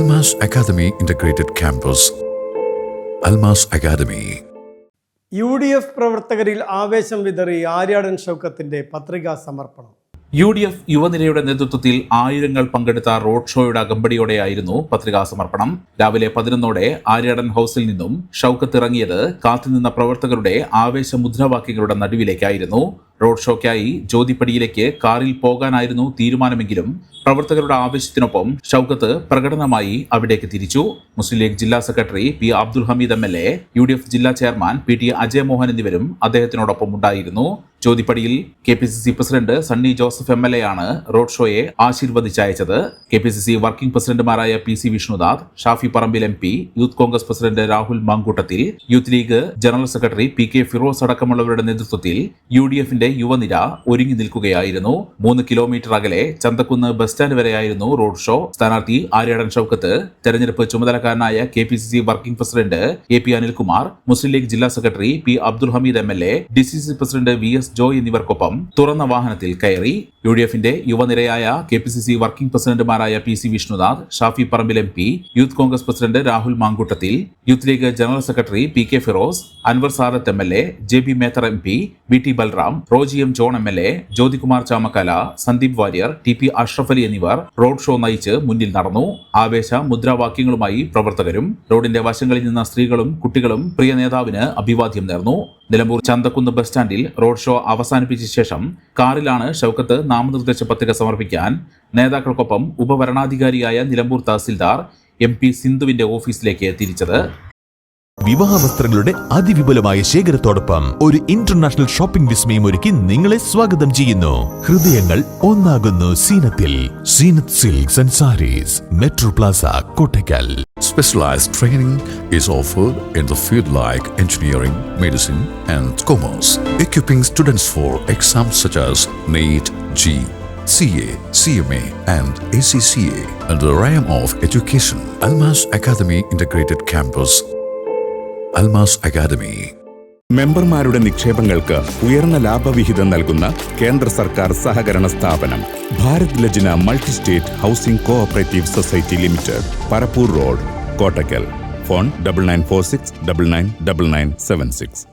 Almas Academy Integrated Campus. Almas Academy. UDF പ്രവർത്തകരിൽ ആവേശം വിതറി ആര്യാടൻ ഷൗക്കത്തിന്റെ പത്രികാ സമർപ്പണം. UDF യുവനിരയുടെ നേതൃത്വത്തിൽ ആയിരങ്ങൾ പങ്കെടുത്ത റോഡ് ഷോയുടെ അകമ്പടിയോടെയായിരുന്നു പത്രികാ സമർപ്പണം. രാവിലെ 11 ആര്യാടൻ ഹൌസിൽ നിന്നും ഷൗക്കത്ത് ഇറങ്ങിയത് കാത്തുനിന്ന പ്രവർത്തകരുടെ ആവേശ മുദ്രാവാക്യങ്ങളുടെ നടുവിലേക്കായിരുന്നു. റോഡ് ഷോയ്ക്കായി ജ്യോതിപ്പടിയിലേക്ക് കാറിൽ പോകാനായിരുന്നു തീരുമാനമെങ്കിലും പ്രവർത്തകരുടെ ആവേശത്തിനൊപ്പം ഷൗക്കത്ത് പ്രകടനമായി അവിടേക്ക് തിരിച്ചു. മുസ്ലിം ലീഗ് ജില്ലാ secretary P Abdul Hameed MLA, UDF ജില്ലാ ചെയർമാൻ PT അജയ് മോഹൻ എന്നിവരും അദ്ദേഹത്തിനോടൊപ്പം ഉണ്ടായിരുന്നു. ജ്യോതിപ്പടിയിൽ KPCC president Sunny Joseph MLA ആണ് റോഡ് ഷോയെ ആശീർവദിച്ചയച്ചത്. KPCC വർക്കിംഗ് പ്രസിഡന്റുമാരായ PC Vishnunath, Shafi Parambil MP, youth Congress president Rahul Mamkootathil, youth League general secretary PK Firoz അടക്കമുള്ളവരുടെ നേതൃത്വത്തിൽ UDFന്റെ യുവനിര ഒരുങ്ങി നിൽക്കുകയായിരുന്നു. 3 കിലോമീറ്റർ അകലെ ചന്തക്കുന്ന് ബസ് സ്റ്റാൻഡ് വരെയായിരുന്നു റോഡ് ഷോ. സ്ഥാനാർത്ഥി ആര്യാടൻ ഷൗക്കത്ത്, തെരഞ്ഞെടുപ്പ് ചുമതലക്കാരനായ KPCC working president AP Anilkumar, Muslim League ജില്ലാ secretary P Abdul Hameed MLA, DCC president VS Joy എന്നിവർക്കൊപ്പം തുറന്ന വാഹനത്തിൽ കയറി. UDFന്റെ യുവനിരയായ KPCC വർക്കിംഗ് പ്രസിഡന്റുമാരായ PC Vishnunath, Shafi Parambil MP, youth Congress president Rahul Mamkootathil, youth League general secretary PK Firoz, Anwar Sadath MLA, JB Mather MP, BT Balram, Roji M John MLA, Jyothikumar Chamakkala, Sandeep Warrier, TP Ashraf Ali എന്നിവർ റോഡ് ഷോ നയിച്ച് മുന്നിൽ നടന്നു. ആവേശ മുദ്രാവാക്യങ്ങളുമായി പ്രവർത്തകരും റോഡിന്റെ വശങ്ങളിൽ നിന്ന സ്ത്രീകളും കുട്ടികളും പ്രിയ നേതാവിന് അഭിവാദ്യം നേർന്നു. നിലമ്പൂർ ചന്തക്കുന്ന് ബസ് സ്റ്റാൻഡിൽ റോഡ് ഷോ അവസാനിപ്പിച്ച ശേഷം കാറിലാണ് ഷൗക്കത്ത് നാമനിർദ്ദേശ പത്രിക സമർപ്പിക്കാൻ നേതാക്കൾക്കൊപ്പം ഉപവരണാധികാരിയായ നിലമ്പൂർ തഹസിൽദാർ MP സിന്ധുവിന്റെ ഓഫീസിലേക്ക് തിരിച്ചത്. വിവാഹ വസ്ത്രങ്ങളുടെ അതിവിപുലമായ ശേഖരത്തോടൊപ്പം ഒരു ഇന്റർനാഷണൽ ഷോപ്പിംഗ് വിസ്മയം ഒരുക്കി നിങ്ങളെ സ്വാഗതം ചെയ്യുന്നു. ഹൃദയങ്ങൾ ഒന്നാകുന്നു സീനത്തിൽ. Zeenath silks and sarees, metro plaza, Kottakkal. Specialized training is offered in the field like engineering, medicine, and commerce, equipping students for exams such as NEET, JEE, CA, CMA, and ACCA under the realm of education. Almas Academy Integrated Campus. Almas Academy. മെമ്പർമാരുടെ നിക്ഷേപങ്ങൾക്ക് ഉയർന്ന ലാഭവിഹിതം നൽകുന്ന കേന്ദ്ര സർക്കാർ സഹകരണ സ്ഥാപനം Bharat Lajna multi state housing cooperative society limited, Parappur road, Kottakkal. Phone 9946 999976.